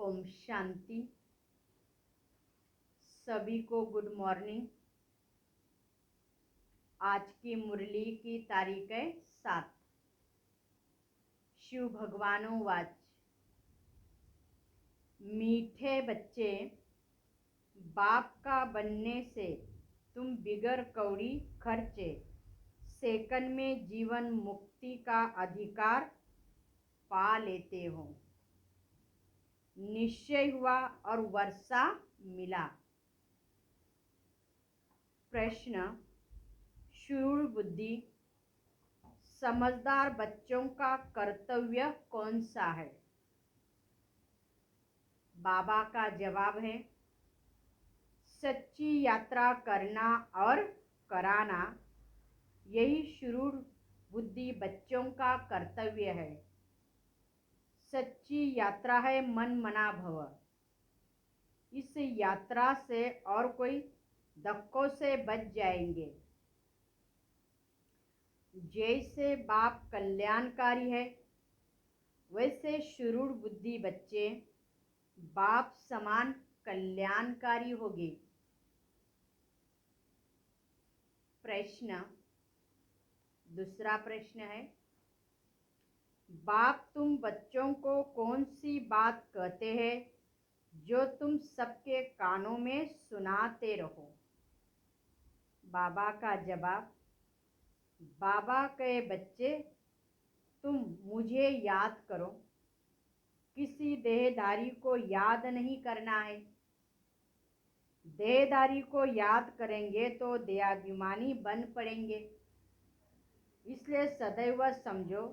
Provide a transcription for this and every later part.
ओम शांति। सभी को good morning. आज की मुरली की तारीख है 7। शिव भगवानो वाच। मीठे बच्चे, बाप का बनने से तुम बिगर कौड़ी खर्चे सेकंड में जीवन मुक्ति का अधिकार पा लेते हो। निश्चय हुआ और वर्षा मिला। प्रश्न, शूर बुद्धि समझदार बच्चों का कर्तव्य कौन सा है? बाबा का जवाब है, सच्ची यात्रा करना और कराना, यही शूर बुद्धि बच्चों का कर्तव्य है। सच्ची यात्रा है मन मना भव। इस यात्रा से और कोई धक्कों से बच जाएंगे। जैसे बाप कल्याणकारी है, वैसे शुरूर बुद्धि बच्चे बाप समान कल्याणकारी होंगे। प्रश्न, दूसरा प्रश्न है, बाप तुम बच्चों को कौन सी बात कहते हैं जो तुम सबके कानों में सुनाते रहो? बाबा का जवाब, बाबा कहे बच्चे तुम मुझे याद करो। किसी देहधारी को याद नहीं करना है। देहधारी को याद करेंगे तो देहाभिमानी बन पड़ेंगे। इसलिए सदैव समझो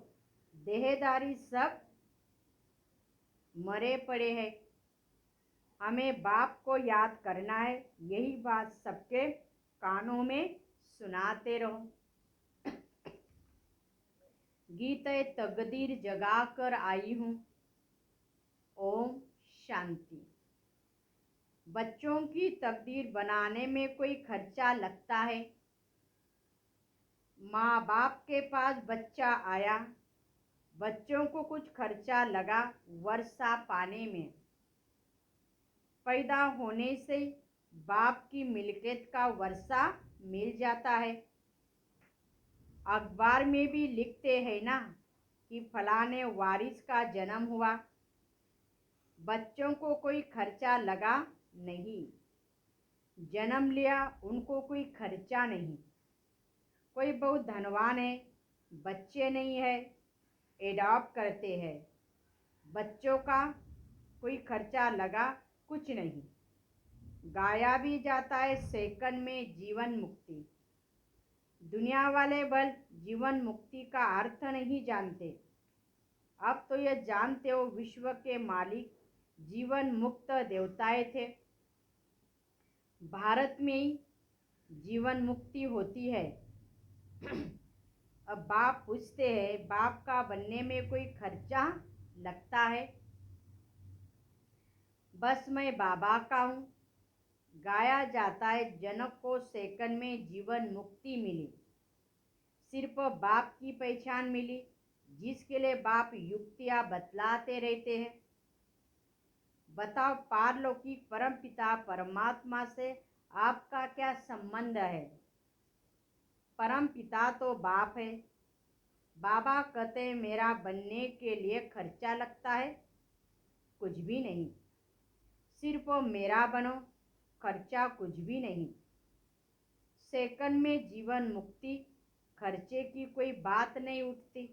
देहधारी सब मरे पड़े हैं। हमें बाप को याद करना है। यही बात सबके कानों में सुनाते रहो। गीते तकदीर जगा कर आई हूँ। ओम शांति। बच्चों की तकदीर बनाने में कोई खर्चा लगता है? माँ बाप के पास बच्चा आया, बच्चों को कुछ खर्चा लगा वर्षा पाने में। पैदा होने से बाप की मिल्कियत का वर्षा मिल जाता है। अखबार में भी लिखते हैं ना कि फलाने वारिस का जन्म हुआ। बच्चों को कोई खर्चा लगा नहीं। जन्म लिया, उनको कोई खर्चा नहीं। कोई बहुत धनवान है, बच्चे नहीं है, एडॉप्ट करते हैं। बच्चों का कोई खर्चा लगा कुछ नहीं। गाया भी जाता है सेकंड में जीवन मुक्ति। दुनिया वाले बल जीवन मुक्ति का अर्थ नहीं जानते। अब तो यह जानते हो विश्व के मालिक जीवन मुक्त देवताएं थे। भारत में ही जीवन मुक्ति होती है। अब बाप पूछते हैं, बाप का बनने में कोई खर्चा लगता है? बस मैं बाबा का हूँ। गाया जाता है जनक को सेकंड में जीवन मुक्ति मिली। सिर्फ बाप की पहचान मिली, जिसके लिए बाप युक्तियाँ बतलाते रहते हैं। बताओ पारलौकिक परमपिता परमात्मा से आपका क्या संबंध है? परम पिता तो बाप है। बाबा कहते हैं मेरा बनने के लिए खर्चा लगता है? कुछ भी नहीं। सिर्फ मेरा बनो, खर्चा कुछ भी नहीं। सेकंड में जीवन मुक्ति, खर्चे की कोई बात नहीं उठती।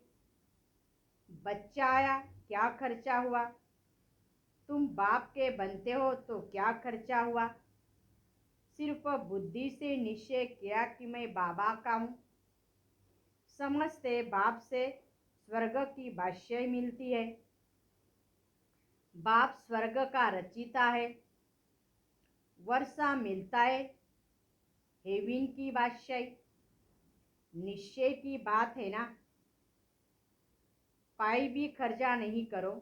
बच्चा आया, क्या खर्चा हुआ? तुम बाप के बनते हो तो क्या खर्चा हुआ? सिर्फ बुद्धि से निश्चय किया कि मैं बाबा का हूँ। समझते बाप से स्वर्ग की बादशाही मिलती है। बाप स्वर्ग का रचिता है। वर्षा मिलता है, हेवन की बादशाही। निश्चय की बात है ना। पाई भी खर्चा नहीं करो,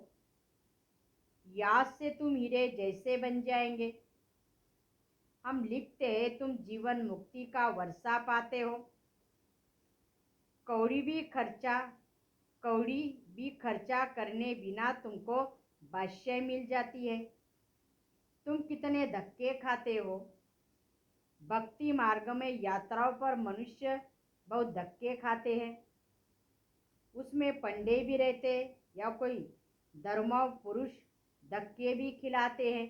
याद से तुम हीरे जैसे बन जाएंगे। हम लिखते हैं तुम जीवन मुक्ति का वर्षा पाते हो। कौड़ी भी खर्चा करने बिना तुमको शाबाशी मिल जाती है। तुम कितने धक्के खाते हो। भक्ति मार्ग में यात्राओं पर मनुष्य बहुत धक्के खाते हैं। उसमें पंडे भी रहते या कोई धर्मव पुरुष धक्के भी खिलाते हैं।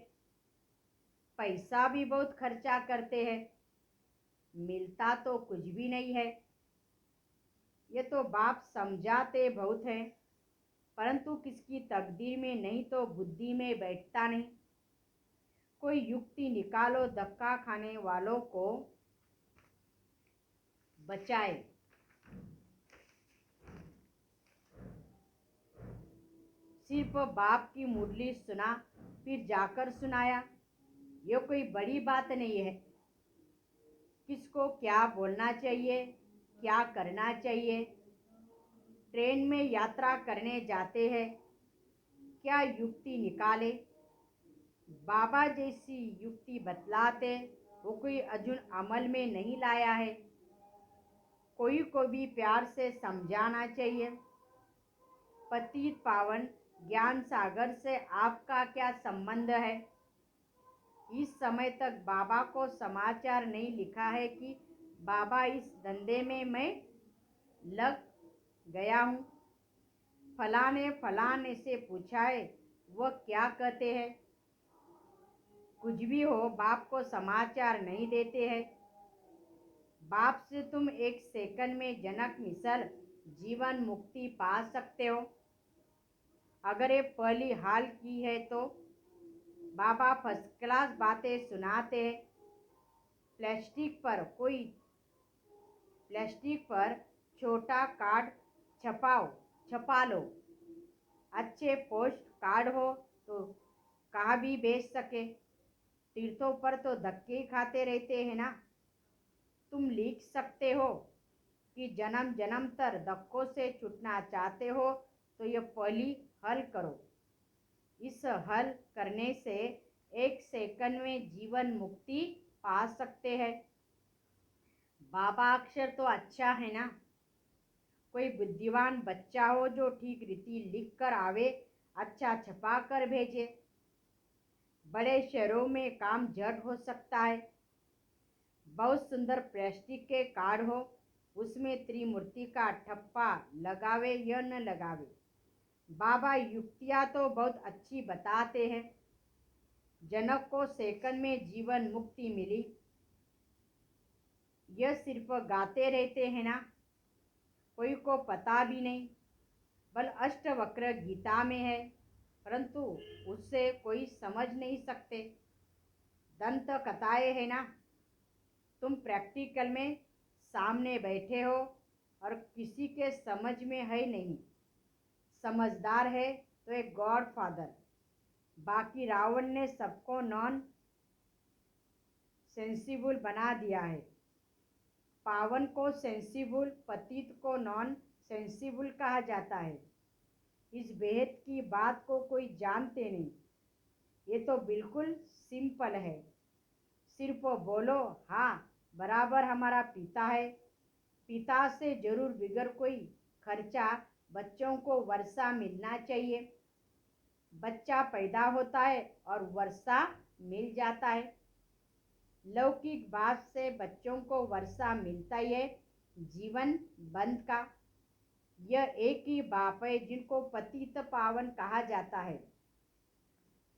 पैसा भी बहुत खर्चा करते हैं, मिलता तो कुछ भी नहीं है। ये तो बाप समझाते बहुत हैं, परंतु किसकी तकदीर में नहीं तो बुद्धि में बैठता नहीं। कोई युक्ति निकालो धक्का खाने वालों को बचाए। सिर्फ बाप की मुरली सुना फिर जाकर सुनाया, ये कोई बड़ी बात नहीं है। किसको क्या बोलना चाहिए, क्या करना चाहिए। ट्रेन में यात्रा करने जाते हैं, क्या युक्ति निकाले। बाबा जैसी युक्ति बतलाते, वो कोई अजून अमल में नहीं लाया है। कोई को भी प्यार से समझाना चाहिए। पतित पावन ज्ञान सागर से आपका क्या संबंध है। इस समय तक बाबा को समाचार नहीं लिखा है कि बाबा इस धंधे में मैं लग गया हूँ। फलाने से पूछा है, वह क्या कहते हैं। कुछ भी हो, बाप को समाचार नहीं देते हैं। बाप से तुम एक सेकंड में जनक मिसल जीवन मुक्ति पा सकते हो। अगर ये पहली हाल की है तो बाबा फर्स्ट क्लास बातें सुनाते हैं। प्लास्टिक पर छोटा कार्ड छपा लो। अच्छे पोस्ट कार्ड हो तो कहाँ भी भेज सके। तीर्थों पर तो धक्के खाते रहते हैं ना। तुम लिख सकते हो कि जन्म जन्मतर धक्कों से छूटना चाहते हो तो ये पहली हल करो। इस हल करने से एक सेकंड में जीवन मुक्ति पा सकते हैं। बाबा अक्षर तो अच्छा है ना। कोई बुद्धिमान बच्चा हो जो ठीक रीति लिख कर आवे, अच्छा छपा कर भेजे। बड़े शहरों में काम झट हो सकता है। बहुत सुंदर प्लास्टिक के कार्ड हो, उसमें त्रिमूर्ति का ठप्पा लगावे या न लगावे। बाबा युक्तियाँ तो बहुत अच्छी बताते हैं। जनक को सेकंड में जीवन मुक्ति मिली। यह सिर्फ गाते रहते हैं ना, कोई को पता भी नहीं। बल अष्टवक्र गीता में है, परंतु उससे कोई समझ नहीं सकते। दंत कथाएं है ना। तुम प्रैक्टिकल में सामने बैठे हो और किसी के समझ में है नहीं। समझदार है तो एक गॉड फादर। बाकी रावण ने सबको नॉन सेंसिबल बना दिया है। पावन को सेंसिबल, पतित को नॉन सेंसिबल कहा जाता है। इस भेद की बात को कोई जानते नहीं। ये तो बिल्कुल सिंपल है। सिर्फ बोलो हाँ बराबर हमारा पिता है। पिता से जरूर बिगर कोई खर्चा बच्चों को वर्षा मिलना चाहिए। बच्चा पैदा होता है और वर्षा मिल जाता है। लौकिक बात से बच्चों को वर्षा मिलता ही है। जीवन बंद का यह एक ही बाप है जिनको पतित पावन कहा जाता है।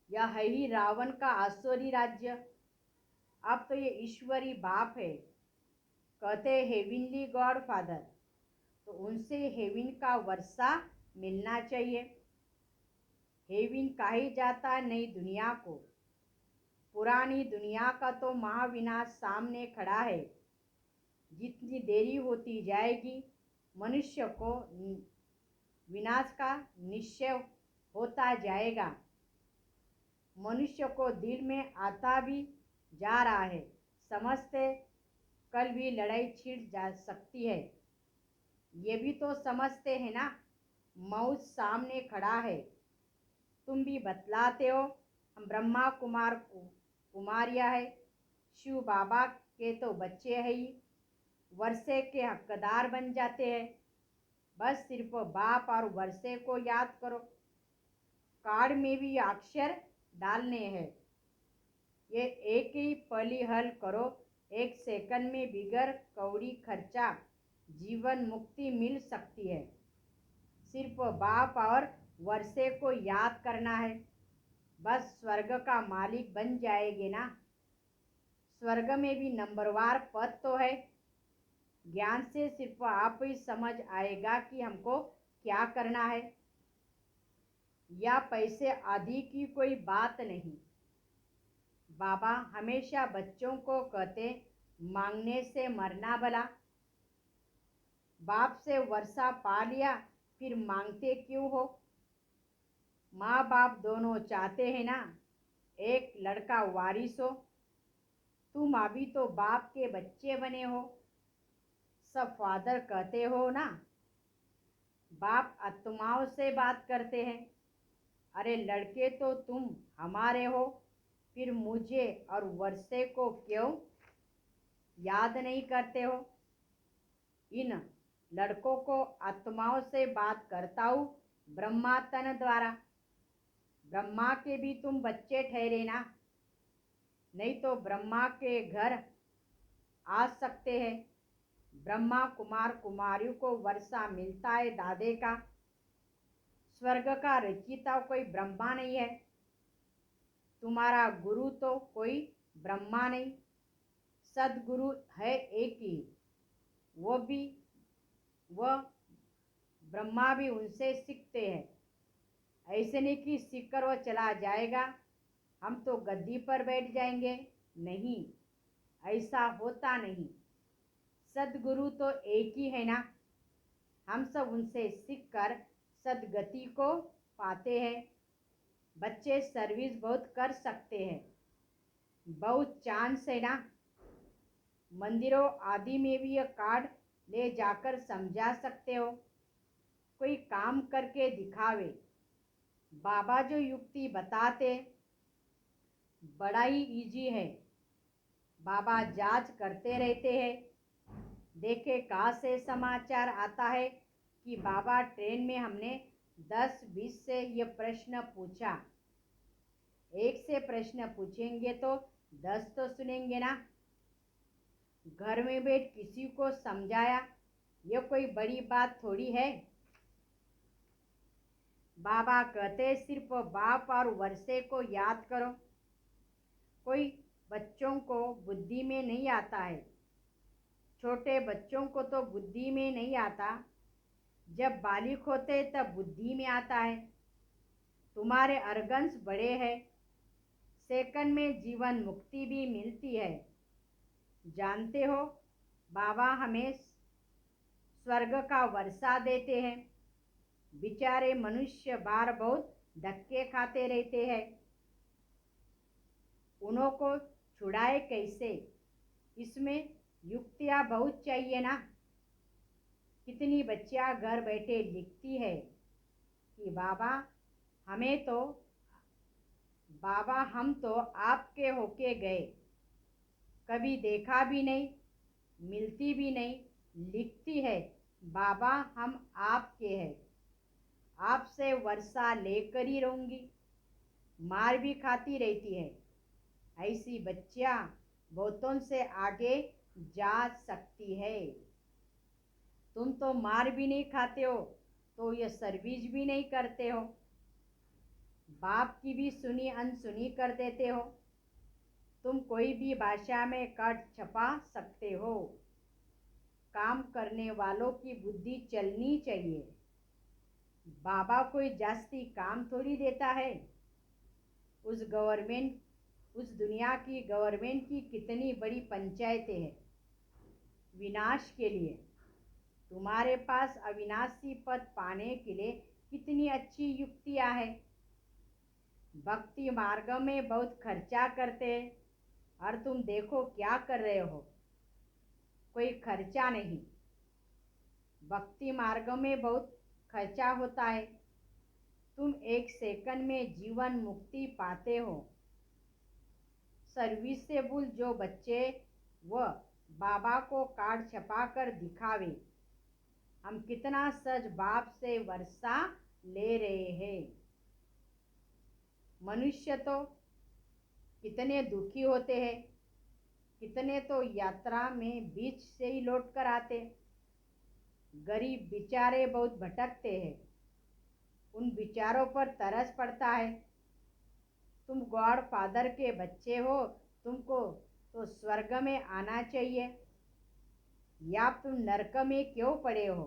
यह है ही रावण का आसुरी राज्य। अब तो ये ईश्वरी बाप है, कहते हेविनली गॉड फादर, तो उनसे हेविन का वर्षा मिलना चाहिए। हेविन कही जाता नई दुनिया को। पुरानी दुनिया का तो महाविनाश सामने खड़ा है। जितनी देरी होती जाएगी मनुष्य को विनाश का निश्चय होता जाएगा। मनुष्य को दिल में आता भी जा रहा है। समझते कल भी लड़ाई छिड़ जा सकती है। ये भी तो समझते हैं ना, मौत सामने खड़ा है। तुम भी बतलाते हो हम ब्रह्मा कुमारिया है। शिव बाबा के तो बच्चे है ही, वर्षे के हकदार बन जाते हैं। बस सिर्फ बाप और वर्षे को याद करो। कार्ड में भी अक्षर डालने हैं। ये एक ही पली हल करो, 1 सेकंड में बिगर कौड़ी खर्चा जीवन मुक्ति मिल सकती है। सिर्फ बाप और वर्षे को याद करना है, बस स्वर्ग का मालिक बन जाएंगे ना। स्वर्ग में भी नंबरवार पद तो है। ज्ञान से सिर्फ आप ही समझ आएगा कि हमको क्या करना है। या पैसे आदि की कोई बात नहीं। बाबा हमेशा बच्चों को कहते, मांगने से मरना भला। बाप से वर्षा पा लिया फिर मांगते क्यों हो। माँ बाप दोनों चाहते हैं ना एक लड़का वारिस हो। तुम अभी तो बाप के बच्चे बने हो, सब फादर कहते हो ना। बाप आत्माओं से बात करते हैं। अरे लड़के तो तुम हमारे हो, फिर मुझे और वर्षे को क्यों याद नहीं करते हो। इन लड़कों को आत्माओं से बात करता हूँ ब्रह्मा तन द्वारा। ब्रह्मा के भी तुम बच्चे ठहरे ना, नहीं तो ब्रह्मा के घर आ सकते हैं। ब्रह्मा कुमार कुमारियों को वर्षा मिलता है दादे का। स्वर्ग का रचिता कोई ब्रह्मा नहीं है। तुम्हारा गुरु तो कोई ब्रह्मा नहीं, सदगुरु है एक ही। वो भी वह ब्रह्मा भी उनसे सीखते हैं। ऐसे नहीं कि सीखकर वो चला जाएगा, हम तो गद्दी पर बैठ जाएंगे। नहीं, ऐसा होता नहीं। सदगुरु तो एक ही है ना। हम सब उनसे सीखकर सदगति को पाते हैं। बच्चे सर्विस बहुत कर सकते हैं, बहुत चांस है ना। मंदिरों आदि में भी यह कार्ड ले जाकर समझा सकते हो। कोई काम करके दिखावे। बाबा जो युक्ति बताते बड़ा ही इजी है। बाबा जांच करते रहते हैं। देखे कहाँ से समाचार आता है कि बाबा ट्रेन में हमने 10-20 से ये प्रश्न पूछा। एक से प्रश्न पूछेंगे तो 10 तो सुनेंगे ना। घर में बैठ किसी को समझाया, ये कोई बड़ी बात थोड़ी है। बाबा कहते सिर्फ बाप और वर्षे को याद करो। कोई बच्चों को बुद्धि में नहीं आता है। छोटे बच्चों को तो बुद्धि में नहीं आता, जब बालिक होते तब बुद्धि में आता है। तुम्हारे अर्गन्स बड़े हैं, सेकंड में जीवन मुक्ति भी मिलती है। जानते हो बाबा हमें स्वर्ग का वर्षा देते हैं। बेचारे मनुष्य बार बहुत धक्के खाते रहते हैं, उन्हों को छुड़ाए कैसे। इसमें युक्तियाँ बहुत चाहिए ना। कितनी बच्चियाँ घर बैठे लिखती है कि बाबा हमें तो बाबा हम तो आपके होके गए, कभी देखा भी नहीं, मिलती भी नहीं। लिखती है बाबा हम आपके हैं, आपसे वर्षा लेकर ही रहूँगी। मार भी खाती रहती है। ऐसी बच्चियाँ बहुतों से आगे जा सकती है। तुम तो मार भी नहीं खाते हो, तो ये सर्विस भी नहीं करते हो। बाप की भी सुनी अनसुनी कर देते हो। तुम कोई भी भाषा में कट छपा सकते हो। काम करने वालों की बुद्धि चलनी चाहिए। बाबा कोई जास्ती काम थोड़ी देता है। उस दुनिया की गवर्नमेंट की कितनी बड़ी पंचायतें हैं विनाश के लिए। तुम्हारे पास अविनाशी पद पाने के लिए कितनी अच्छी युक्तियां हैं। भक्ति मार्ग में बहुत खर्चा करते हैं और तुम देखो क्या कर रहे हो, कोई खर्चा नहीं। भक्ति मार्ग में बहुत खर्चा होता है। तुम 1 सेकंड में जीवन मुक्ति पाते हो। सर्विसेबल जो बच्चे वह बाबा को कार्ड छपा कर दिखावे, हम कितना सच बाप से वर्षा ले रहे हैं। मनुष्य तो कितने दुखी होते हैं, कितने तो यात्रा में बीच से ही लौट कर आते। गरीब बेचारे बहुत भटकते हैं, उन विचारों पर तरस पड़ता है। तुम गॉड फादर के बच्चे हो, तुमको तो स्वर्ग में आना चाहिए, या तुम नरक में क्यों पड़े हो?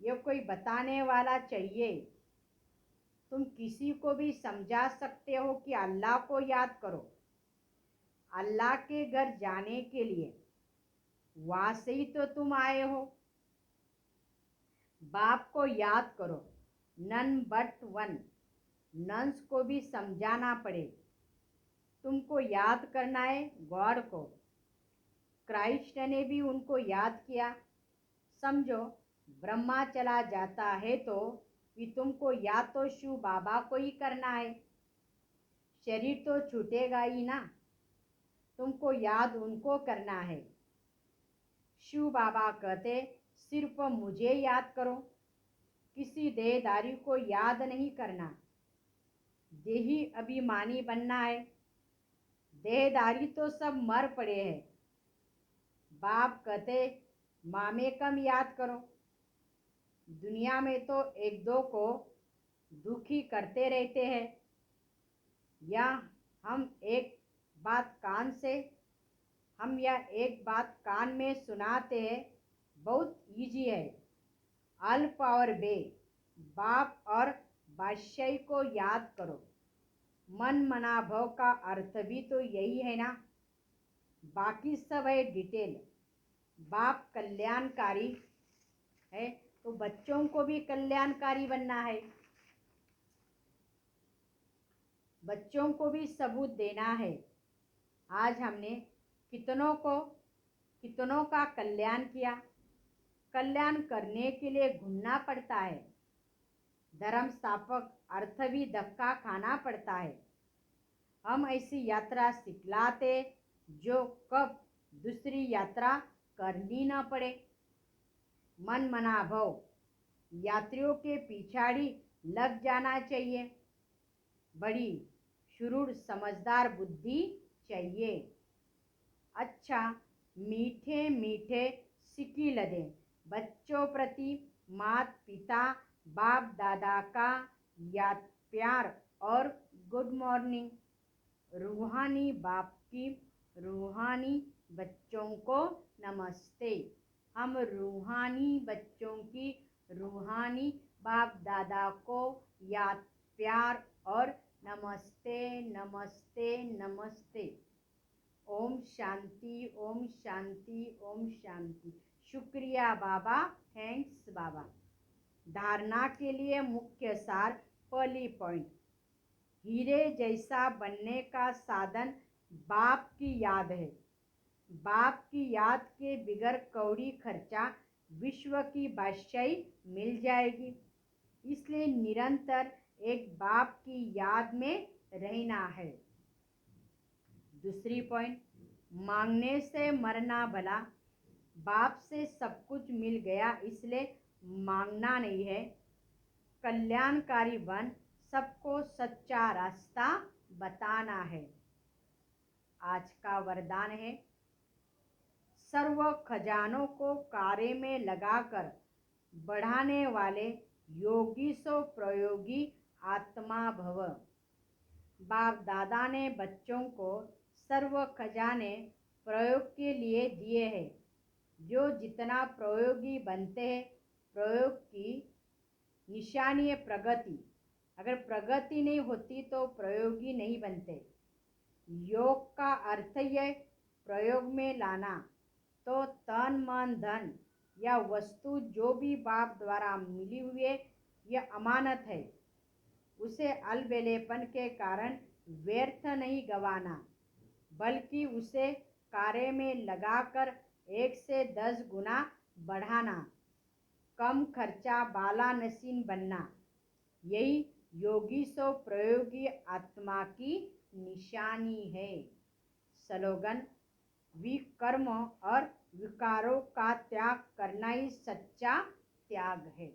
ये कोई बताने वाला चाहिए। तुम किसी को भी समझा सकते हो कि अल्लाह को याद करो। अल्लाह के घर जाने के लिए वहां से ही तो तुम आए हो। बाप को याद करो, नन बट वन। नन्स को भी समझाना पड़े। तुमको याद करना है गॉड को। क्राइस्ट ने भी उनको याद किया। समझो, ब्रह्मा चला जाता है तो भी तुमको याद तो शिव बाबा को ही करना है। शरीर तो छूटेगा ही ना, तुमको याद उनको करना है। शिव बाबा कहते सिर्फ मुझे याद करो, किसी देहधारी को याद नहीं करना। देही अभिमानी बनना है। देहधारी तो सब मर पड़े हैं। बाप कहते मामे कम याद करो। दुनिया में तो एक दो को दुखी करते रहते हैं, या हम एक बात कान से हम या एक बात कान में सुनाते हैं। बहुत इजी है। अल्प और बे, बाप और बादशाही को याद करो। मन मना भव का अर्थ भी तो यही है ना। बाकी सब है डिटेल। बाप कल्याणकारी है तो बच्चों को भी कल्याणकारी बनना है। बच्चों को भी सबूत देना है। आज हमने कितनों का कल्याण किया। कल्याण करने के लिए घूमना पड़ता है। धर्म स्थापक अर्थ भी धक्का खाना पड़ता है। हम ऐसी यात्रा सिखलाते जो कब दूसरी यात्रा करनी न पड़े। मन मना भव, यात्रियों के पिछाड़ी लग जाना चाहिए। बड़ी शुरूर समझदार बुद्धि चाहिए। अच्छा, मीठे मीठे सिक्की लदे बच्चों प्रति मात पिता बाप दादा का याद प्यार और गुड मॉर्निंग। रूहानी बाप की रूहानी बच्चों को नमस्ते। हम रूहानी बच्चों की रूहानी बाप दादा को याद प्यार और नमस्ते नमस्ते नमस्ते। ओम शांति ओम शांति ओम शांति। शुक्रिया बाबा, थैंक्स बाबा। धारणा के लिए मुख्य सार। पहली पॉइंट, हीरे जैसा बनने का साधन बाप की याद है। बाप की याद के बिगर कौड़ी खर्चा विश्व की बादशाही मिल जाएगी। इसलिए निरंतर एक बाप की याद में रहना है। दूसरी पॉइंट, मांगने से मरना भला। बाप से सब कुछ मिल गया, इसलिए मांगना नहीं है। कल्याणकारी बन सबको सच्चा रास्ता बताना है। आज का वरदान है, सर्व खजानों को कार्य में लगाकर बढ़ाने वाले योगी सो प्रयोगी आत्मा भव। बाप दादा ने बच्चों को सर्व खजाने प्रयोग के लिए दिए हैं। जो जितना प्रयोगी बनते हैं, प्रयोग की निशानी है प्रगति। अगर प्रगति नहीं होती तो प्रयोगी नहीं बनते। योग का अर्थ यह प्रयोग में लाना। तो तन मन धन या वस्तु जो भी बाप द्वारा मिली हुई है, यह अमानत है। उसे अलबेलेपन के कारण व्यर्थ नहीं गंवाना, बल्कि उसे कार्य में लगाकर 1 से 10 गुना बढ़ाना। कम खर्चा बाला नसीन बनना, यही योगी सो प्रयोगी आत्मा की निशानी है। स्लोगन, विकर्म और विकारों का त्याग करना ही सच्चा त्याग है।